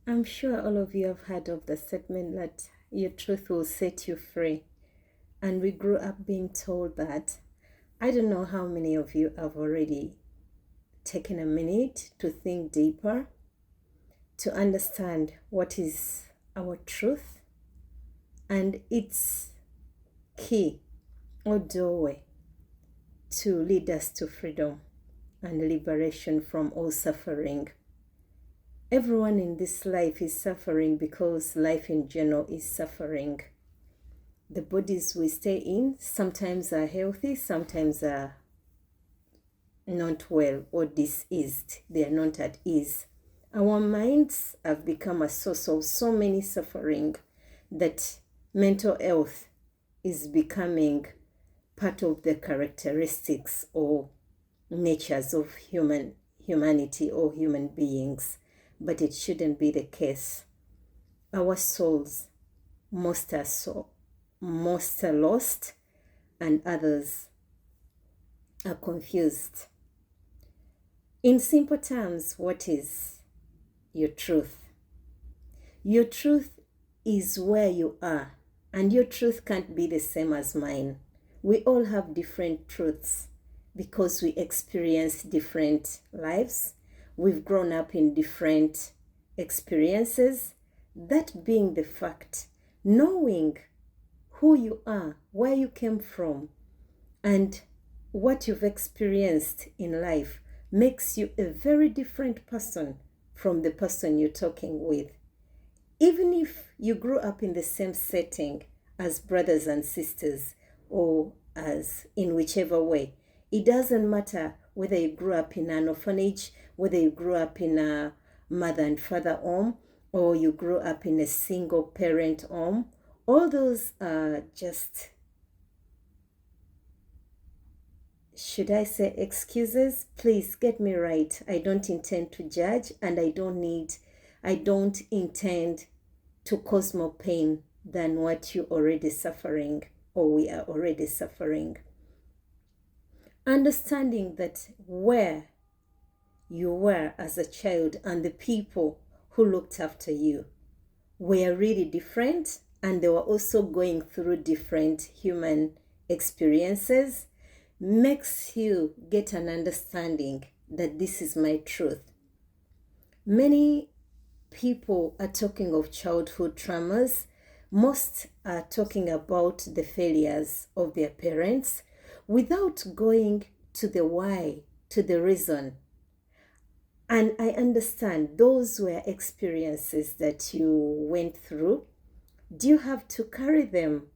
I'm sure all of you have heard of the statement that your truth will set you free. And we grew up being told that. I don't know how many of you have already taken a minute to think deeper, to understand what is our truth and its key or doorway to lead us to freedom and liberation from all suffering. Everyone in this life is suffering because life in general is suffering. The bodies we stay in sometimes are healthy, sometimes are not well or diseased. They are not at ease. Our minds have become a source of so many suffering that mental health is becoming part of the characteristics or natures of humanity or human beings. But it shouldn't be the case. Our souls, most are lost, and others are confused. In simple terms, what is your truth? Your truth is where you are, and your truth can't be the same as mine. We all have different truths because we experience different lives. We've grown up in different experiences. That being the fact, knowing who you are, where you came from, and what you've experienced in life makes you a very different person from the person you're talking with. Even if you grew up in the same setting as brothers and sisters, or as in whichever way, it doesn't matter whether you grew up in an orphanage, whether you grew up in a mother and father home, or you grew up in a single parent home. All those are just, should I say, excuses? Please get me right. I don't intend to judge, and I don't intend to cause more pain than what you're already suffering or we are already suffering. Understanding that where you were as a child and the people who looked after you were really different, and they were also going through different human experiences, makes you get an understanding that this is my truth. Many people are talking of childhood traumas. Most are talking about the failures of their parents without going to the why, to the reason. And I understand those were experiences that you went through. Do you have to carry them?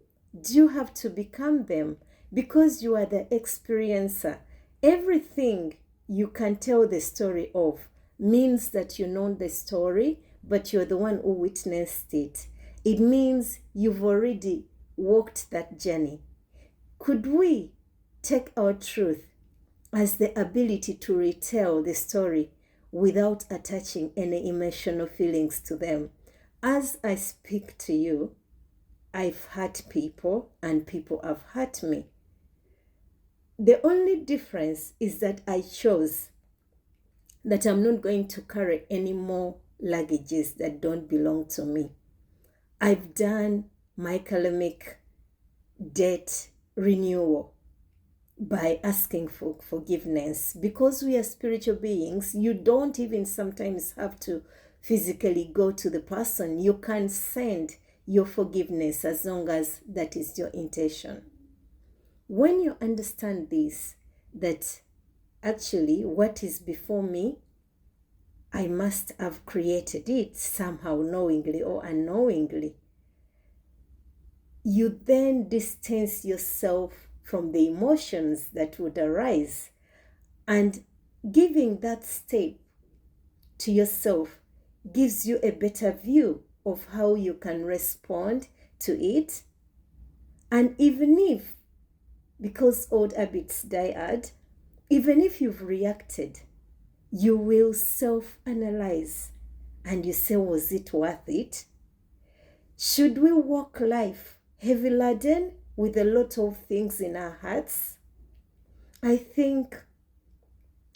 Do you have to become them? Because you are the experiencer. Everything you can tell the story of means that you know the story, but you're the one who witnessed it. It means you've already walked that journey. Could we take our truth as the ability to retell the story without attaching any emotional feelings to them? As I speak to you, I've hurt people and people have hurt me. The only difference is that I chose that I'm not going to carry any more luggages that don't belong to me. I've done my Kalamic debt renewal by asking for forgiveness. Because we are spiritual beings, you don't even sometimes have to physically go to the person. You can send your forgiveness as long as that is your intention. When you understand this, that actually what is before me, I must have created it somehow, knowingly or unknowingly, you then distance yourself from the emotions that would arise, and giving that step to yourself gives you a better view of how you can respond to it. And even if, because old habits die hard, even if you've reacted, you will self-analyze and you say, was it worth it? Should we walk life heavy laden with a lot of things in our hearts? I think,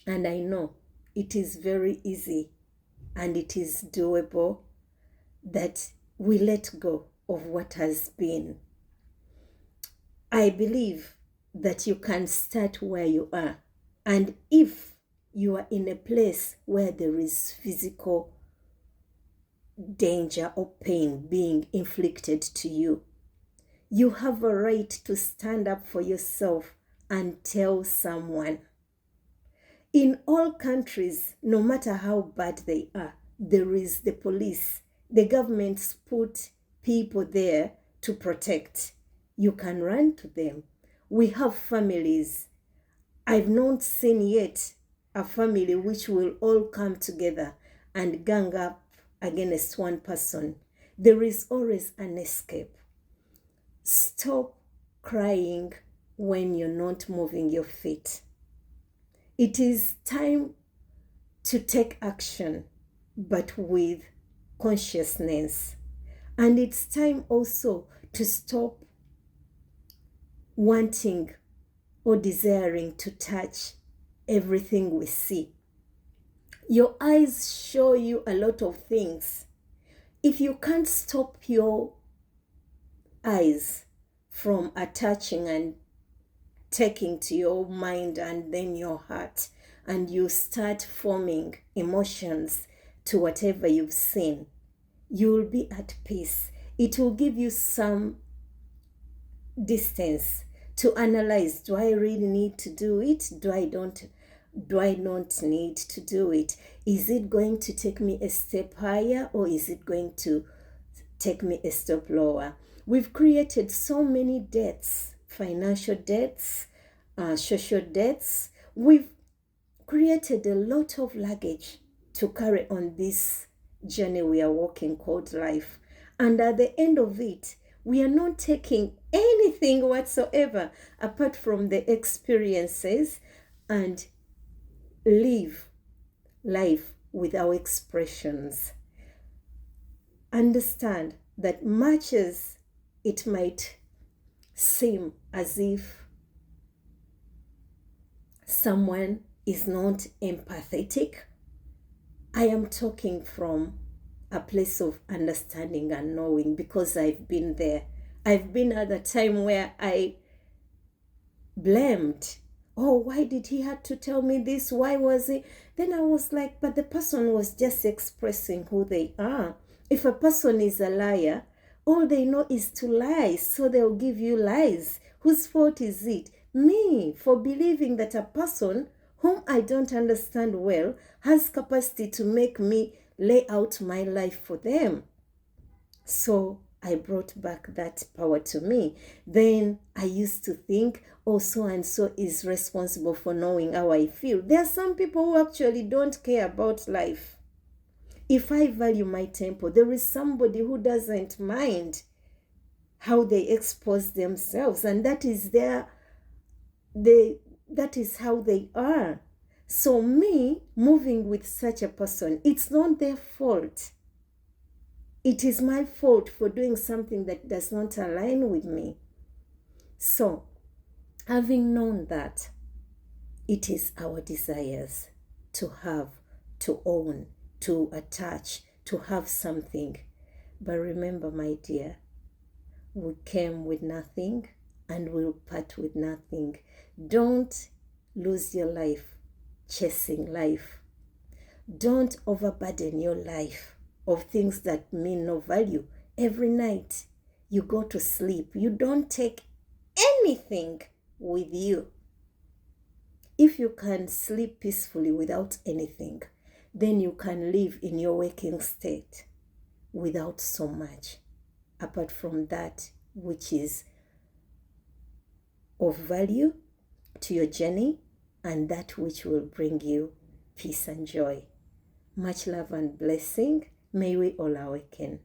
and I know, it is very easy and it is doable that we let go of what has been. I believe that you can start where you are. And if you are in a place where there is physical danger or pain being inflicted to you, you have a right to stand up for yourself and tell someone. In all countries, no matter how bad they are, there is the police. The governments put people there to protect. You can run to them. We have families. I've not seen yet a family which will all come together and gang up against one person. There is always an escape. Stop crying when you're not moving your feet. It is time to take action, but with consciousness. And it's time also to stop wanting or desiring to touch everything we see. Your eyes show you a lot of things. If you can't stop your eyes from attaching and taking to your mind and then your heart, and you start forming emotions to whatever you've seen, you'll be at peace. It will give you some distance to analyze, do I really need to do it? Do I not need to do it? Is it going to take me a step higher, or is it going to take me a step lower? We've created so many debts, financial debts, social debts. We've created a lot of luggage to carry on this journey we are walking called life. And at the end of it, we are not taking anything whatsoever apart from the experiences and live life with our expressions. Understand that much as it might seem as if someone is not empathetic, I am talking from a place of understanding and knowing, because I've been there. I've been at a time where I blamed, oh, why did he have to tell me this? Why was it? Then I was like, but the person was just expressing who they are. If a person is a liar, all they know is to lie, so they'll give you lies. Whose fault is it? Me, for believing that a person whom I don't understand well has capacity to make me lay out my life for them. So I brought back that power to me. Then I used to think, oh, so and so is responsible for knowing how I feel. There are some people who actually don't care about life. If I value my temple, there is somebody who doesn't mind how they expose themselves, and that is that is how they are. So me moving with such a person, it's not their fault. It is my fault for doing something that does not align with me. So, having known that, it is our desires to have, to own, to attach, to have something. But remember, my dear, we came with nothing and we'll part with nothing. Don't lose your life chasing life. Don't overburden your life of things that mean no value. Every night you go to sleep, you don't take anything with you. If you can sleep peacefully without anything, then you can live in your waking state without so much, apart from that which is of value to your journey and that which will bring you peace and joy. Much love and blessing. May we all awaken.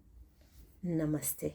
Namaste.